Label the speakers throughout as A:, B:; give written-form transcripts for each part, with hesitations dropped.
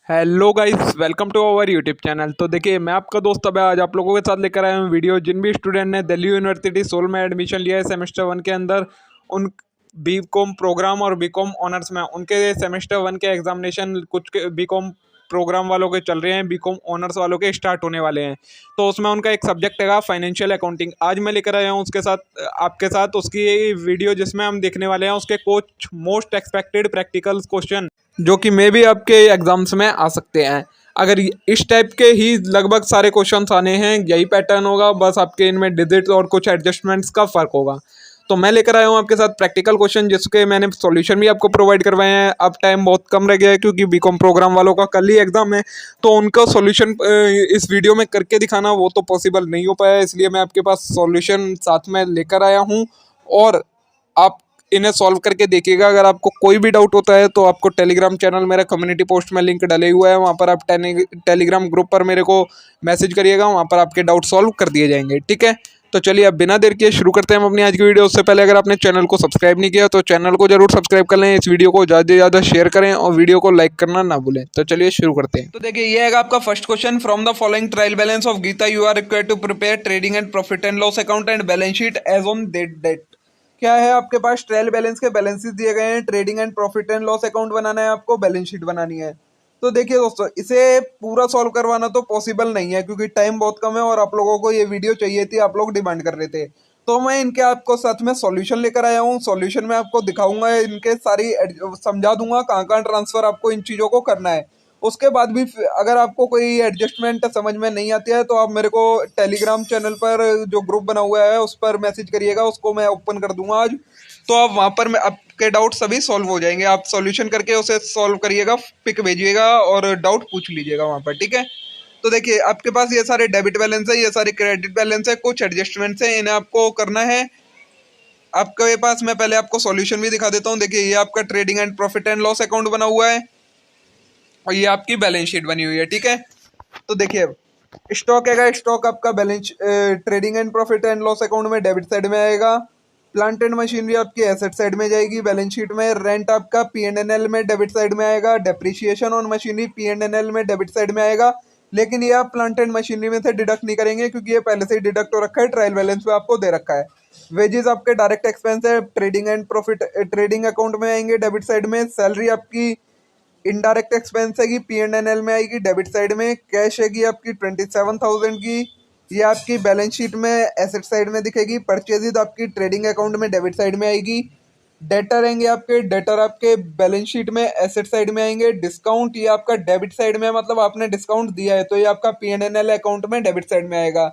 A: Hello guys, welcome to our YouTube channel. तो देखिए, मैं आपका दोस्त अबे आज आप लोगों के साथ लेकर आया हूँ वीडियो। जिन भी स्टूडेंट ने दिल्ली यूनिवर्सिटी सोल में एडमिशन लिया है सेमेस्टर 1 के अंदर, उन बीकॉम प्रोग्राम और बीकॉम ऑनर्स में उनके सेमेस्टर 1 के एग्जामिनेशन कुछ बीकॉम प्रोग्राम वालों के चल रहे हैं, बीकॉम ऑनर्स वालों के स्टार्ट होने वाले हैं। तो उसमें उनका एक सब्जेक्ट है फाइनेंशियल अकाउंटिंग। आज मैं लेकर आया हूँ उसके साथ आपके साथ उसकी वीडियो, जिसमें हम देखने वाले हैं उसके कुछ मोस्ट एक्सपेक्टेड प्रैक्टिकल क्वेश्चन जो कि मे भी आपके एग्जाम्स में आ सकते हैं। अगर इस टाइप के ही लगभग सारे क्वेश्चंस आने हैं, यही पैटर्न होगा, बस आपके इनमें डिजिट और कुछ एडजस्टमेंट्स का फर्क होगा। तो मैं लेकर आया हूँ आपके साथ प्रैक्टिकल क्वेश्चन, जिसके मैंने सॉल्यूशन भी आपको प्रोवाइड करवाए हैं। अब टाइम बहुत कम रह गया है क्योंकि बीकॉम प्रोग्राम वालों का कल ही एग्जाम है, तो उनका सॉल्यूशन इस वीडियो में करके दिखाना वो तो पॉसिबल नहीं हो पाया, इसलिए मैं आपके पास सॉल्यूशन साथ में लेकर आया हूँ। और आप इन्हें सॉल्व करके देखिएगा। अगर आपको कोई भी डाउट होता है तो आपको टेलीग्राम चैनल, मेरा कम्युनिटी पोस्ट में लिंक डले हुआ है, वहाँ पर आप टेलीग्राम ग्रुप पर मेरे को मैसेज करिएगा, वहाँ पर आपके डाउट सॉल्व कर दिए जाएंगे। ठीक है, तो चलिए अब बिना देर किए शुरू करते हैं हम अपनी आज की वीडियो। उससे पहले अगर आपने चैनल को सब्सक्राइब नहीं किया तो चैनल को जरूर सब्सक्राइब कर लें, इस वीडियो को ज़्यादा से ज़्यादा शेयर करें और वीडियो को लाइक करना ना भूलें। तो चलिए शुरू करते हैं। तो देखिए, ये है आपका first question. From the following trial balance of Geeta you are required to prepare trading and profit and loss account and balance sheet as on date. क्या है आपके पास? ट्रायल बैलेंस के बैलेंसेस दिए गए हैं, trading and profit and loss account बनाना है, आपको बैलेंस शीट बनानी है। तो देखिए दोस्तों, इसे पूरा सॉल्व करवाना तो पॉसिबल नहीं है क्योंकि टाइम बहुत कम है और आप लोगों को ये वीडियो चाहिए थी, आप लोग डिमांड कर रहे थे। तो मैं इनके आपको साथ में सॉल्यूशन लेकर आया हूँ। सॉल्यूशन में आपको दिखाऊंगा, इनके सारी समझा दूंगा कहाँ कहाँ ट्रांसफर आपको इन चीज़ों को करना है। उसके बाद भी अगर आपको कोई एडजस्टमेंट समझ में नहीं आती है तो आप मेरे को टेलीग्राम चैनल पर जो ग्रुप बना हुआ है उस पर मैसेज करिएगा, उसको मैं ओपन कर दूंगा आज। तो आप वहाँ पर आपके डाउट सभी सॉल्व हो जाएंगे। आप सॉल्यूशन करके उसे सॉल्व करिएगा, पिक भेजिएगा और डाउट पूछ लीजिएगा वहाँ पर। ठीक है, तो देखिए आपके पास ये सारे डेबिट बैलेंस है, ये सारे क्रेडिट बैलेंस है, कुछ एडजस्टमेंट्स है, इन्हें आपको करना है। आपके पास मैं पहले आपको सॉल्यूशन भी दिखा देता हूँ। देखिए, ये आपका trading and profit and loss account बना हुआ है और ये आपकी बैलेंस शीट बनी हुई है। ठीक है, तो देखिए स्टॉक है, स्टॉक आपका balance trading and profit and loss account में डेबिट साइड में आएगा। प्लांट एंड मशीनरी आपकी एसेट साइड में जाएगी बैलेंस शीट में। रेंट आपका P&L में डेबिट साइड में आएगा। डेप्रिसिएशन ऑन मशीनरी P&L में डेबिट साइड में आएगा। लेकिन ये आप प्लांट एंड मशीनरी में से डिडक्ट नहीं करेंगे क्योंकि ये पहले से ही डिडक्ट हो रखा है, ट्रायल बैलेंस में आपको दे रखा है। वेजेस आपके डायरेक्ट एक्सपेंस है, trading and profit trading account में आएंगे डेबिट साइड में। सैलरी आपकी इनडायरेक्ट एक्सपेंस है P&L में आएगी डेबिट साइड में। कैश है आपकी 27,000 की, ये आपकी बैलेंस शीट में एसेट साइड में दिखेगी। परचेजेज आपकी ट्रेडिंग अकाउंट में डेबिट साइड में आएगी। डेटर आएंगे आपके, डेटर आपके बैलेंस शीट में एसेट साइड में आएंगे। डिस्काउंट ये आपका डेबिट साइड में, मतलब आपने डिस्काउंट दिया है तो ये आपका P&L अकाउंट में डेबिट साइड में आएगा।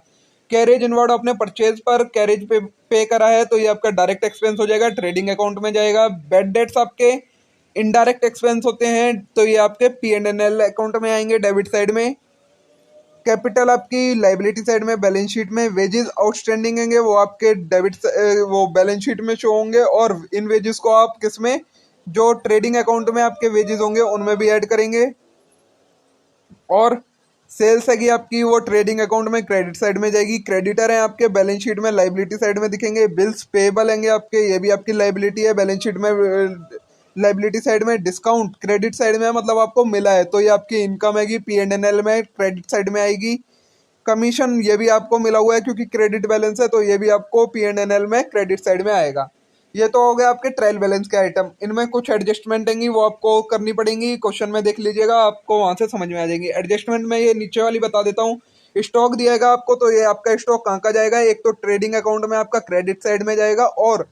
A: कैरेज इनवर्ड आपने परचेज पर कैरेज पे करा है तो ये आपका डायरेक्ट एक्सपेंस हो जाएगा, ट्रेडिंग अकाउंट में जाएगा। बेड डेट्स आपके इनडायरेक्ट एक्सपेंस होते हैं तो ये आपके P&L अकाउंट में आएंगे डेबिट साइड में। कैपिटल आपकी लाइबिलिटी साइड में बैलेंस शीट में। वेजेस आउटस्टैंडिंग होंगे वो आपके वो बैलेंस शीट में शो होंगे, और इन वेजेस को आप किस में, जो ट्रेडिंग अकाउंट में आपके वेजेस होंगे उनमें भी ऐड करेंगे। और सेल्स है आपकी, वो ट्रेडिंग अकाउंट में क्रेडिट साइड में जाएगी। क्रेडिटर है आपके बैलेंस शीट में लाइबिलिटी साइड में दिखेंगे। बिल्स पेबल होंगे आपके, ये भी आपकी लाइबिलिटी है, बैलेंस शीट में लाइबिलिटी साइड में। डिस्काउंट क्रेडिट साइड में, मतलब आपको मिला है तो ये आपकी इनकम है P&L में क्रेडिट साइड में आएगी। कमीशन ये भी आपको मिला हुआ है क्योंकि क्रेडिट बैलेंस है तो ये भी आपको P&L में क्रेडिट साइड में आएगा। ये तो हो गया आपके ट्रायल बैलेंस के आइटम। इनमें कुछ एडजस्टमेंट होंगी वो आपको करनी पड़ेंगी, क्वेश्चन में देख लीजिएगा, आपको वहां से समझ में आ जाएगी। एडजस्टमेंट में ये नीचे वाली बता देता हूँ। स्टॉक दिएगा आपको तो ये आपका स्टॉक कहाँ का जाएगा, एक तो ट्रेडिंग अकाउंट में आपका क्रेडिट साइड में जाएगा और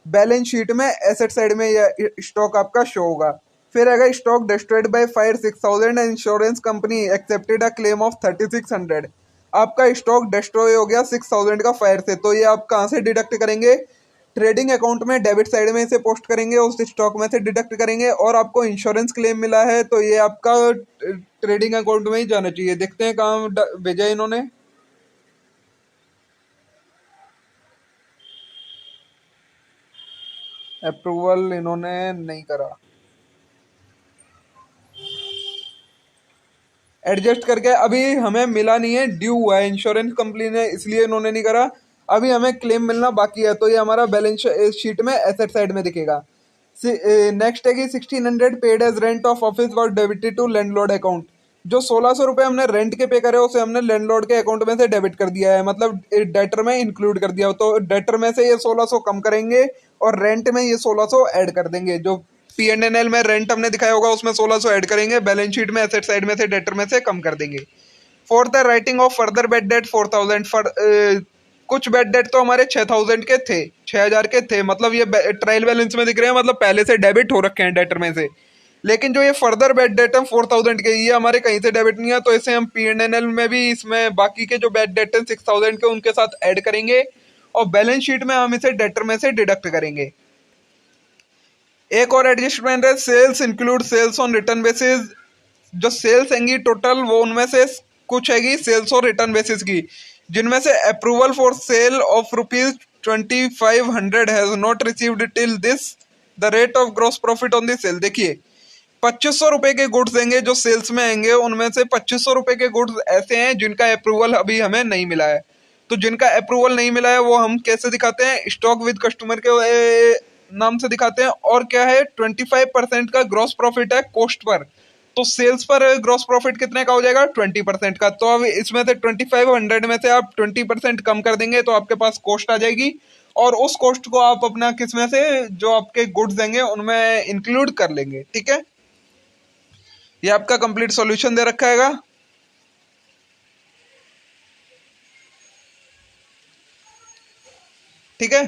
A: बैलेंस शीट में एसेट साइड में यह स्टॉक आपका शो होगा। फिर अगर stock destroyed by fire 6,000 and insurance company accepted a claim of 3600। आपका स्टॉक डिस्ट्रॉय हो गया 6,000 का फायर से, तो ये आप कहाँ से डिडक्ट करेंगे? ट्रेडिंग अकाउंट में डेबिट साइड में इसे पोस्ट करेंगे, उस स्टॉक में से डिडक्ट करेंगे। और आपको इंश्योरेंस क्लेम मिला है तो ये आपका ट्रेडिंग अकाउंट में ही जाना चाहिए। देखते हैं कहाँ भेजा इन्होंने। अप्रूवल इन्होंने नहीं करा, एडजस्ट करके अभी हमें मिला नहीं है, ड्यू हुआ है इंश्योरेंस कंपनी ने, इसलिए इन्होंने नहीं करा। अभी हमें क्लेम मिलना बाकी है तो ये हमारा बैलेंस शीट में एसेट साइड में दिखेगा। नेक्स्ट है कि 1600 paid as rent of office was debited to landlord account. जो 1600 रुपये हमने रेंट के पे करे उसे हमने लैंडलॉर्ड के अकाउंट में से डेबिट कर दिया है, मतलब डेटर में इंक्लूड कर दिया। तो डेटर में से ये 1600 कम करेंगे और रेंट में ये 1600 ऐड कर देंगे। जो P&L में रेंट हमने दिखाया होगा उसमें 1600 ऐड करेंगे, बैलेंस शीट में एसेट साइड में से डेटर में से कम कर देंगे। For the writing of further bed date 4000 for कुछ बेड डेट तो हमारे 6000 के थे, 6000 के थे, मतलब ये ट्रायल बैलेंस में दिख रहे हैं, मतलब पहले से डेबिट हो रखे हैं डेटर में से। लेकिन जो ये फर्दर बेड डेट है 4000 के, ये हमारे कहीं से डेबिट नहीं है, तो इसे हम P&L में भी इसमें बाकी के जो बेड डेट है 6000 के उनके साथ ऐड करेंगे और बैलेंस शीट में हम इसे डेटर में से डिडक्ट करेंगे। एक और एडजस्टमेंट है, sales include sales on return basis. जो सेल्स हैंगी टोटल वो उनमें से कुछ हैगी सेल्स और रिटर्न बेसिस की, जिनमें से approval for sale of ₹2500 has not received till this the rate of gross profit on the sale. देखिए 2500 रुपए के गुड्स देंगे जो सेल्स में आएंगे, उनमें से 2500 रुपए के गुड्स ऐसे हैं जिनका अप्रूवल अभी हमें नहीं मिला है। तो जिनका अप्रूवल नहीं मिला है वो हम कैसे दिखाते हैं, स्टॉक विद कस्टमर के नाम से दिखाते हैं। और क्या है 25% का ग्रॉस प्रॉफिट है कॉस्ट पर, तो सेल्स पर ग्रॉस प्रॉफिट कितने का हो जाएगा 20% का। तो अब इसमें से 2500 में से आप 20% कम कर देंगे तो आपके पास कॉस्ट आ जाएगी और उस कॉस्ट को आप अपना किसमें से जो आपके गुड्स देंगे उनमें इंक्लूड कर लेंगे। ठीक है, ये आपका कंप्लीट सॉल्यूशन दे रखा हैगा। ठीक है,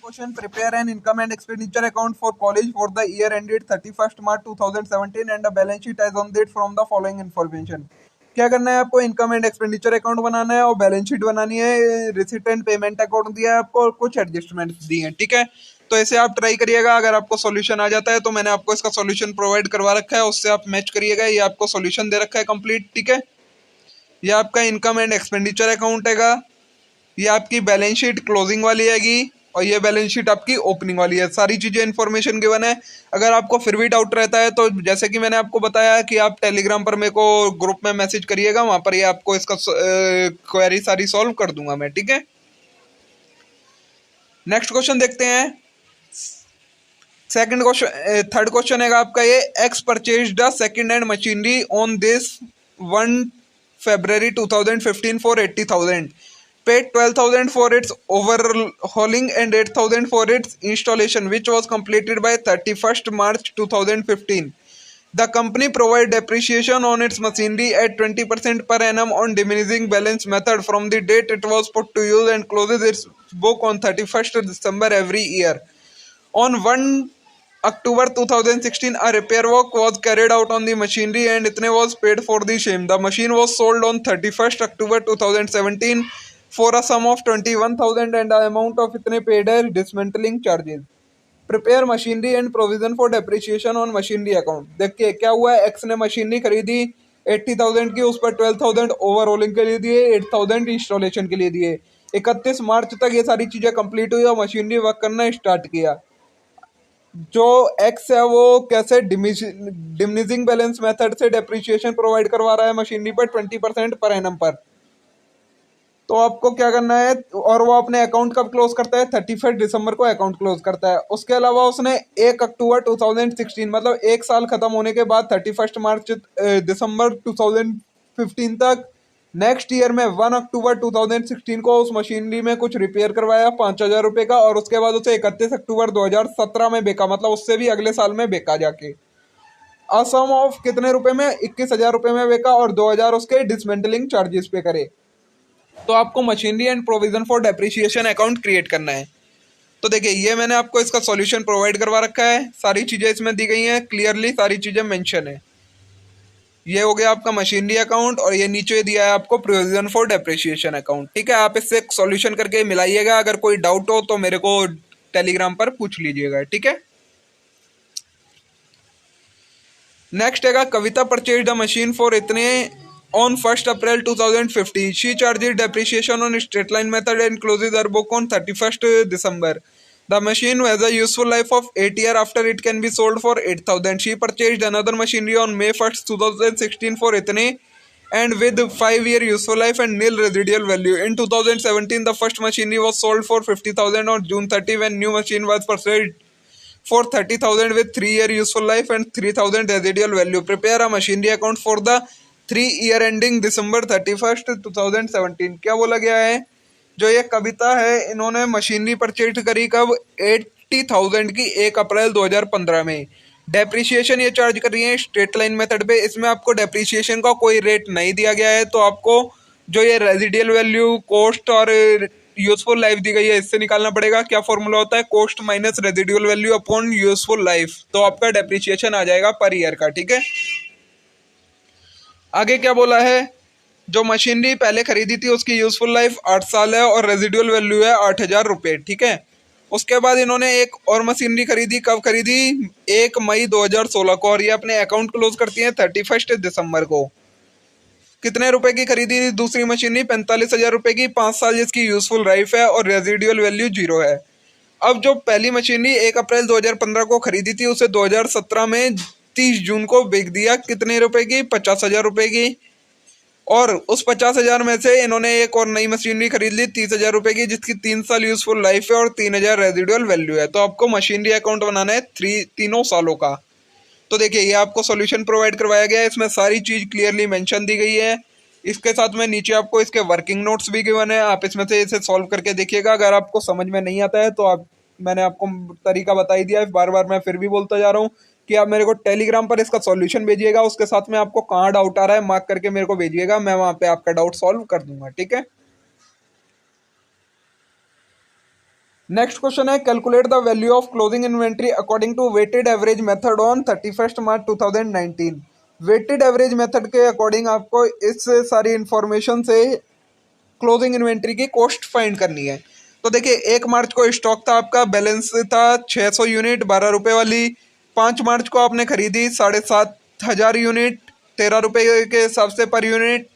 A: question, prepare an income and expenditure account for college for the year ended 31 March 2017 and a balance sheet as on date from the following information. क्या करना है आपको, इनकम एंड एक्सपेंडिचर अकाउंट बनाना है और बैलेंस शीट बनानी है, receipt and payment account दिया है आपको और कुछ एडजस्टमेंट दिए हैं। ठीक है, तो ऐसे आप ट्राई करिएगा, अगर आपको सॉल्यूशन आ जाता है तो मैंने आपको इसका सॉल्यूशन प्रोवाइड करवा रखा है, उससे आप मैच करिएगा, ये आपको सॉल्यूशन दे रखा है कंप्लीट। ठीक है, ये आपका इनकम एंड एक्सपेंडिचर अकाउंट हैगा, ये आपकी बैलेंस शीट क्लोजिंग वाली हैगी और ये बैलेंस शीट आपकी ओपनिंग वाली है। सारी चीज़ें इन्फॉर्मेशन गिवन है। अगर आपको फिर भी डाउट रहता है तो जैसे कि मैंने आपको बताया कि आप टेलीग्राम पर मेरे को ग्रुप में मैसेज करिएगा, वहाँ पर ये आपको इसका क्वेरी सारी सॉल्व कर दूंगा मैं। ठीक है, नेक्स्ट क्वेश्चन देखते हैं। सेकंड क्वेश्चन, थर्ड क्वेश्चन है आपका ये, x purchase the second hand machinery on this 1 February 2015 for 80,000, paid 12,000 for its overhauling and 8,000 for its installation, which was completed by 31st March 2015. The company provide depreciation on its machinery at 20% per annum on diminishing balance method from the date it was put to use and closes its book on 31st December every year. On 1 October 2016, a repair work was carried out on the machinery and itne was paid for the same. The machine was sold on 31st October 2017 for a sum of 21,000 and the amount of itne paid as dismantling charges. Prepare machinery and provision for depreciation on machinery account. देखिए क्या हुआ है, x ने machinery खरीदी 80,000 की, उस पर 12,000 overhauling के लिए दिए, 8,000 इंस्टॉलेशन के लिए दिए। 31 मार्च तक ये सारी चीज़ें कंप्लीट हुई और मशीनरी वर्क करना स्टार्ट किया। जो एक्स है वो कैसे डिमिनिशिंग बैलेंस मेथड से डेप्रिसिएशन प्रोवाइड करवा रहा है मशीनरी पर 20% पर एनम पर। तो आपको क्या करना है, और वो अपने अकाउंट कब क्लोज करता है 31 दिसंबर को अकाउंट क्लोज करता है। उसके अलावा उसने 1 अक्टूबर 2016 मतलब एक साल खत्म होने के बाद 31 मार्च दिसंबर 2015 तक नेक्स्ट ईयर में 1 अक्टूबर 2016 को उस मशीनरी में कुछ रिपेयर करवाया 5,000 रुपये का, और उसके बाद उसे 31 अक्टूबर 2017 में बेचा, मतलब उससे भी अगले साल में बेचा जाके। असम ऑफ कितने रुपए में, 21,000 रुपये में बेचा और 2,000 उसके डिसमेंटलिंग चार्जेस पे करे। तो आपको machinery and provision for depreciation account create करना है। तो देखिए ये मैंने आपको इसका सॉल्यूशन प्रोवाइड करवा रखा है, सारी चीज़ें इसमें दी गई हैं, क्लियरली सारी चीज़ें मेंशन है। ये हो गया आपका मशीनरी अकाउंट और ये नीचे दिया है आपको प्रोविजन फॉर डेप्रिसिएशन अकाउंट। ठीक है, आप इससे सॉल्यूशन करके मिलाइएगा, अगर कोई डाउट हो तो मेरे को टेलीग्राम पर पूछ लीजिएगा। ठीक है, नेक्स्ट है कविता परचेज द मशीन फॉर इतने on 1st April 2015. She charges depreciation on straight line method and closes her book on 31st December. The machine has a useful life of 8 years after it can be sold for 8,000. She purchased another machinery on May 1st, 2016 for itne and with 5-year useful life and nil residual value. In 2017, the first machinery was sold for 50,000 on June 30 when new machine was purchased for 30,000 with 3-year useful life and 3,000 residual value. Prepare a machinery account for the 3 year ending December 31st 2017. क्या बोला गया है? जो ये कविता है, इन्होंने machinery purchase करी कब? 80,000 की 1 अप्रैल 2015 में। डेप्रिसिएशन ये चार्ज कर रही है स्ट्रेट लाइन मेथड पे। इसमें आपको डेप्रिसिएशन का कोई रेट नहीं दिया गया है, तो आपको जो ये रेजिडियल वैल्यू, कॉस्ट और यूजफुल लाइफ दी गई है, इससे निकालना पड़ेगा। क्या फॉर्मूला होता है? Cost minus residual value upon useful life. तो आपका डेप्रिसिएशन आ जाएगा पर ईयर का। ठीक है, आगे क्या बोला है? जो मशीनरी पहले खरीदी थी उसकी यूजफुल लाइफ 8 साल है और रेजिडुअल वैल्यू है 8,000 रुपये। ठीक है, उसके बाद इन्होंने एक और मशीनरी खरीदी। कब खरीदी? 1 मई 2016 को, और ये अपने अकाउंट क्लोज करती है 31 दिसंबर को। कितने रुपए की खरीदी थी दूसरी मशीनरी? 45,000 रुपए की, 5 साल जिसकी यूजफुल लाइफ है और रेजिडुअल वैल्यू 0 है। अब जो पहली मशीनरी 1 अप्रैल 2015 को खरीदी थी, उसे 2017 में 30 जून को बेच दिया। कितने रुपए की? 50,000 रुपए की। और उस 50,000 में से इन्होंने एक और नई मशीनरी खरीद ली 30,000 रुपए की, जिसकी 3 साल यूजफुल लाइफ है और 3,000 रेजिडुअल वैल्यू है। तो आपको मशीनरी अकाउंट बनाना है तीनों सालों का। तो देखिए, ये आपको सॉल्यूशन प्रोवाइड करवाया गया है, इसमें सारी चीज क्लियरली मेंशन दी गई है। इसके साथ में नीचे आपको इसके वर्किंग नोट्स भी गिवन है, आप इसमें से इसे सॉल्व करके देखिएगा। अगर आपको समझ में नहीं आता है तो आप, मैंने आपको तरीका बता ही दिया है, बार बार मैं फिर भी बोलता जा रहा हूँ कि आप मेरे को टेलीग्राम पर इसका सॉल्यूशन भेजिएगा। उसके साथ में आपको कहाँ डाउट आ रहा है मार्क करके मेरे को भेजिएगा, मैं वहाँ पे आपका डाउट सॉल्व कर दूंगा। ठीक है, नेक्स्ट क्वेश्चन है, calculate the value of closing inventory according to weighted average method on 31 March 2019। Weighted average method के अकॉर्डिंग आपको इस सारी इंफॉर्मेशन से क्लोजिंग इन्वेंट्री की कॉस्ट फाइंड करनी है। तो देखिए, 1 मार्च को स्टॉक था आपका, बैलेंस था 600 यूनिट 12 रुपए वाली। 5 मार्च को आपने खरीदी 7,500 यूनिट 13 रुपए के हिसाब से पर यूनिट।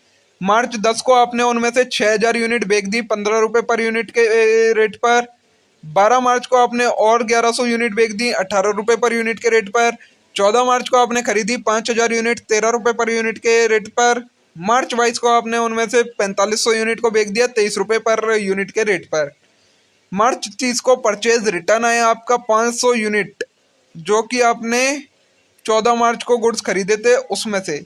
A: मार्च 10 को आपने उनमें से 6,000 यूनिट बेच दी 15 रुपए पर यूनिट के रेट पर। 12 मार्च को आपने और 1,100 यूनिट बेच दी 18 रुपए पर यूनिट के रेट पर। 14 मार्च को आपने खरीदी 5,000 यूनिट 13 रुपए पर यूनिट के रेट पर। मार्च 22 को आपने उनमें से 4,500 यूनिट को बेच दिया 23 रुपए पर यूनिट के रेट पर। मार्च 30 को परचेज रिटर्न आया आपका 500 यूनिट, जो कि आपने 14 मार्च को गुड्स खरीदे थे उसमें से।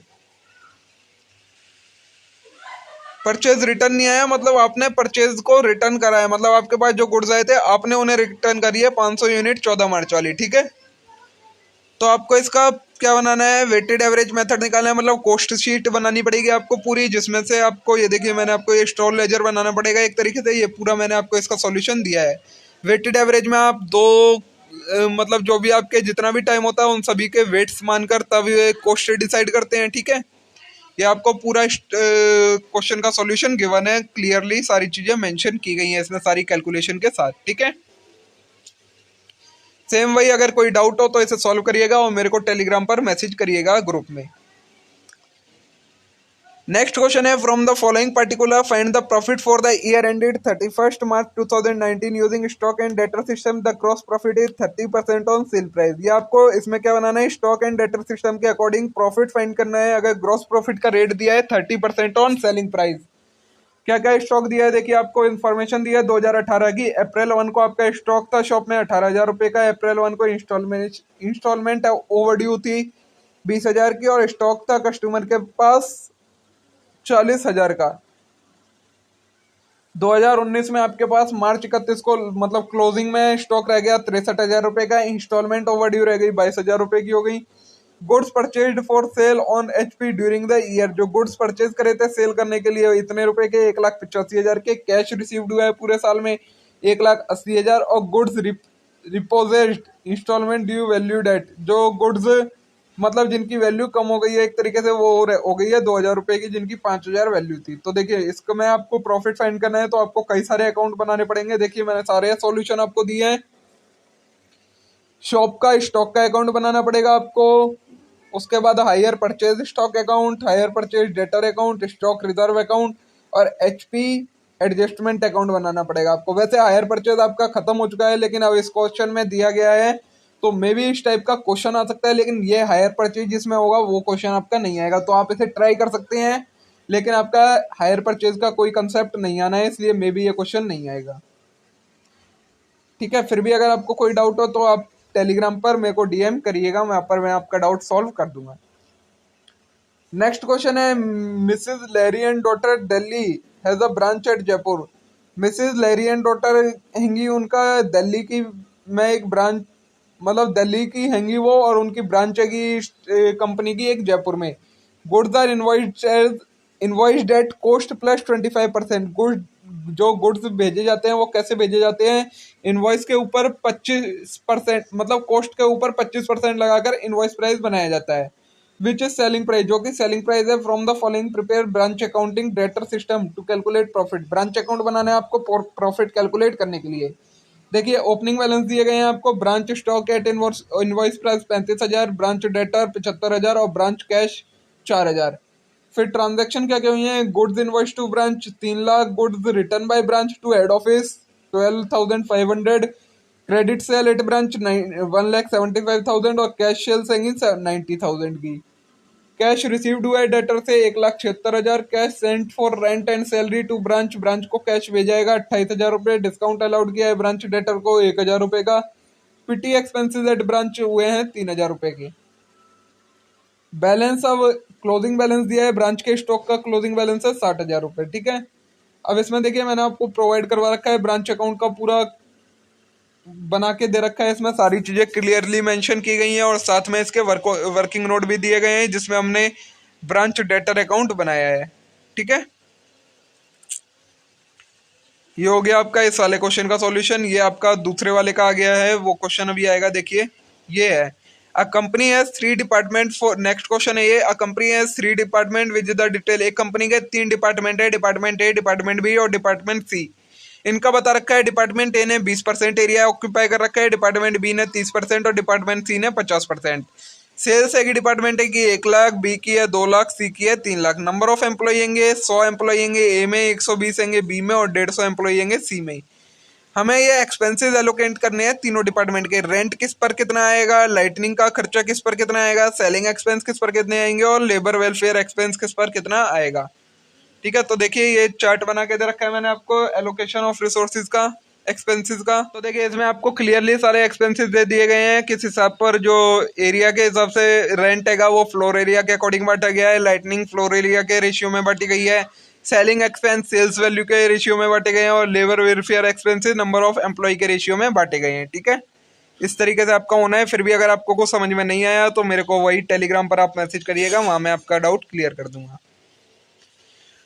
A: परचेज रिटर्न नहीं आया, मतलब आपने परचेज को रिटर्न कराया, मतलब आपके पास जो गुड्स आए थे आपने उन्हें रिटर्न करी है 500 यूनिट 14 मार्च वाली। ठीक है, तो आपको इसका क्या बनाना है? वेटेड एवरेज मेथड निकालना है, मतलब कॉस्ट शीट बनानी पड़ेगी आपको पूरी, जिसमें से आपको ये देखिए, मैंने आपको ये स्टॉक लेजर बनाना पड़ेगा एक तरीके से। ये पूरा मैंने आपको इसका सॉल्यूशन दिया है। वेटेड एवरेज में आप मतलब जो भी आपके जितना भी टाइम होता है उन सभी के वेट्स मानकर तब कॉस्ट डिसाइड करते हैं। ठीक है, ये आपको पूरा क्वेश्चन का सॉल्यूशन गिवन है, क्लियरली सारी चीजें मेंशन की गई हैं इसमें सारी कैलकुलेशन के साथ। ठीक है, सेम वही, अगर कोई डाउट हो तो इसे सॉल्व करिएगा और मेरे को टेलीग्राम पर मैसेज करिएगा ग्रुप में। नेक्स्ट क्वेश्चन है, from the following particular find the profit for the year ended 31 March 2019 using stock and debtor system. The gross profit is 30% on sale price. ये आपको इसमें क्या बनाना है? स्टॉक एंड डेटर सिस्टम के according profit find करना है। अगर gross profit का रेट दिया है 30% ऑन सेलिंग प्राइस। क्या क्या स्टॉक दिया है? देखिए, आपको इन्फॉर्मेशन दिया है 2018 की। अप्रैल 1 को आपका स्टॉक था शॉप में 18,000 रुपये का। अप्रैल 1 को इंस्टॉलमेंट ओवरड्यू थी 20,000 की, और स्टॉक था कस्टमर के पास 40,000 का। 2019 में आपके पास मार्च 31 को मतलब क्लोजिंग में स्टॉक रह गया 63,000 रुपये का। इंस्टॉलमेंट ओवरड्यू रह गई 22,000 रुपये की हो गई। Goods purchased for sale on HP during the year. जो गुड्स परचेज करे थे सेल करने के लिए इतने रुपए के 1,85,000 के। कैश रिसीव्ड हुआ है पूरे साल में 1,80,000। और goods repossessed installment due value date, जो गुड्स मतलब जिनकी वैल्यू कम हो गई है एक तरीके से, वो हो गई है 2,000 रुपए की, जिनकी 5,000 वैल्यू थी। तो देखिए, इसको मैं आपको प्रॉफिट फाइंड करना है तो आपको कई सारे अकाउंट बनाने पड़ेंगे। देखिए, मैंने सारे सॉल्यूशन आपको दिए हैं। शॉप का स्टॉक का अकाउंट बनाना पड़ेगा आपको। उसके बाद hire purchase stock account, hire purchase debtor account, stock reserve account और एचपी एडजस्टमेंट अकाउंट बनाना पड़ेगा आपको। वैसे हायर परचेज आपका खत्म हो चुका है, लेकिन अब इस क्वेश्चन में दिया गया है तो मे भी इस टाइप का क्वेश्चन आ सकता है, लेकिन ये हायर परचेज जिसमें होगा वो क्वेश्चन आपका नहीं आएगा। तो आप इसे ट्राई कर सकते हैं, लेकिन आपका हायर परचेज का कोई कंसेप्ट नहीं आना है, इसलिए मे भी ये क्वेश्चन नहीं आएगा। ठीक है, फिर भी अगर आपको कोई डाउट हो तो आप टेलीग्राम पर मेरे को डीएम करिएगा, वहाँ पर मैं आपका डाउट सॉल्व कर दूंगा। नेक्स्ट क्वेश्चन है, Mrs Larry and daughter Delhi has a branch at Jaipur. Mrs Larry and daughter हैंगी, उनका दिल्ली की में एक ब्रांच, मतलब दिल्ली की हैंगी वो, और उनकी ब्रांच हैगी कंपनी की एक जयपुर में। Goods are invoiced at cost plus 25%। Goods, जो गुड्स भेजे जाते हैं वो कैसे भेजे जाते हैं, इनवॉइस के ऊपर 25%, मतलब कॉस्ट के ऊपर 25% लगाकर इनवॉइस प्राइस बनाया जाता है। विच इज सेलिंग प्राइस, जो कि सेलिंग प्राइस है from the following prepare branch accounting debtor system to calculate profit. Branch account बनाना है आपको प्रॉफिट कैलकुलेट करने के लिए। देखिए ओपनिंग बैलेंस दिए गए हैं आपको, branch stock at invoice price 35,000, branch debtor 75,000 और ब्रांच कैश 4,000। फिर ट्रांजैक्शन क्या क्या हुई है, goods invoice to branch 3 lakh, goods return by branch to head office 12,500, credit sale at branch 1,75,000 और कैश सेल सेंगी 90,000 की। कैश रिसीव्ड हुआ है डेटर से 1,76,000, cash sent for rent and salary to branch, branch को कैश भेजा जाएगा 28,000 रुपये, डिस्काउंट अलाउड किया है ब्रांच डेटर को 1,000 रुपये का। पीटी एक्सपेंसेस एट ब्रांच हुए हैं 3,000 रुपये के। बैलेंस, अब क्लोजिंग बैलेंस दिया है ब्रांच के स्टॉक का, क्लोजिंग बैलेंस है 60,000 रुपये, ठीक है। अब इसमें देखिए मैंने आपको प्रोवाइड करवा रखा है ब्रांच अकाउंट का पूरा बना के दे रखा है, इसमें सारी चीजें क्लियरली मेंशन की गई हैं और साथ में इसके वर्किंग नोट भी दिए गए हैं जिसमें हमने ब्रांच डेटर अकाउंट बनाया है, ठीक है। ये हो गया आपका इस वाले क्वेश्चन का सॉल्यूशन। ये आपका दूसरे वाले का आ गया है, वो क्वेश्चन अभी आएगा, देखिए ये है। A company has 3 department for, next question है ये, a company has 3 department with the detail. एक कंपनी के 3 डिपार्टमेंट है, डिपार्टमेंट ए, डिपार्टमेंट बी और डिपार्टमेंट सी। इनका बता रखा है डिपार्टमेंट ए ने 20% एरिया ऑक्यूपाई कर रखा है, डिपार्टमेंट बी ने 30% और डिपार्टमेंट सी ने 50%। सेल्स है कि डिपार्टमेंट है कि 1 लाख, बी की है 2 लाख, सी की है 3 लाख। नंबर ऑफ एम्प्लॉय होंगे 100 एम्प्लॉय होंगे ए में, 120 होंगे बी में और 150 एम्प्लॉय होंगे सी में। हमें ये एक्सपेंसेस एलोकेट करने हैं तीनों डिपार्टमेंट के। रेंट किस पर कितना आएगा, लाइटनिंग का खर्चा किस पर कितना आएगा, सेलिंग एक्सपेंस किस पर कितने आएंगे और लेबर वेलफेयर एक्सपेंस किस पर कितना आएगा, ठीक है। तो देखिए ये चार्ट बना के दे रखा है मैंने आपको एलोकेशन ऑफ रिसोर्सेज का, एक्सपेंसेस का। तो देखिए इसमें आपको क्लियरली सारे एक्सपेंसेस दे दिए गए हैं किस हिसाब पर, जो एरिया के हिसाब से रेंट हैगा वो फ्लोर एरिया के अकॉर्डिंग बांटा गया है, लाइटनिंग फ्लोर एरिया के रेशियो में बांटी गई है, सेलिंग एक्सपेंस सेल्स वैल्यू के रेशियो में बांटे गए हैं और labour welfare expenses number of employ के रेशियो में बांटे गए हैं, ठीक है। इस तरीके से आपका होना है। फिर भी अगर आपको कुछ समझ में नहीं आया तो मेरे को वही टेलीग्राम पर आप मैसेज करिएगा, वहां मैं आपका डाउट क्लियर कर दूंगा।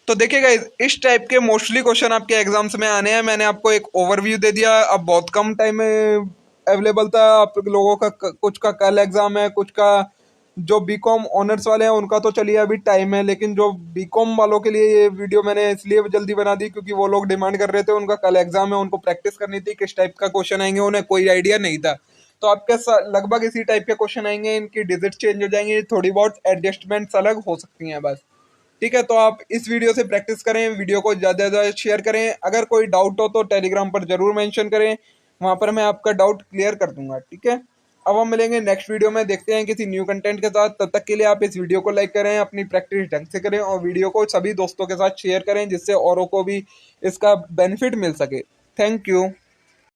A: तो देखिएगा इस टाइप के मोस्टली क्वेश्चन आपके एग्जाम्स में आने हैं। मैंने आपको एक ओवरव्यू दे दिया, अब बहुत कम टाइम में अवेलेबल था आप लोगों का, कुछ का कल एग्जाम है, कुछ का जो बीकॉम ऑनर्स वाले हैं उनका तो चलिए अभी टाइम है, लेकिन जो बीकॉम वालों के लिए ये वीडियो मैंने इसलिए जल्दी बना दी क्योंकि वो लोग डिमांड कर रहे थे, उनका कल एग्जाम है, उनको प्रैक्टिस करनी थी किस टाइप का क्वेश्चन आएंगे, उन्हें कोई आइडिया नहीं था। तो आपके लगभग इसी टाइप के क्वेश्चन आएंगे, इनकी डिजिट चेंज हो जाएंगी, थोड़ी बहुत एडजस्टमेंट्स अलग हो सकती हैं बस, ठीक है। तो आप इस वीडियो से प्रैक्टिस करें, वीडियो को ज़्यादा से ज़्यादा शेयर करें। अगर कोई डाउट हो तो टेलीग्राम पर जरूर मेंशन करें, वहां पर मैं आपका डाउट क्लियर कर दूंगा, ठीक है। अब हम मिलेंगे नेक्स्ट वीडियो में, देखते हैं किसी न्यू कंटेंट के साथ। तब तक के लिए आप इस वीडियो को लाइक करें, अपनी प्रैक्टिस ढंग से करें और वीडियो को सभी दोस्तों के साथ शेयर करें जिससे औरों को भी इसका बेनिफिट मिल सके। Thank you.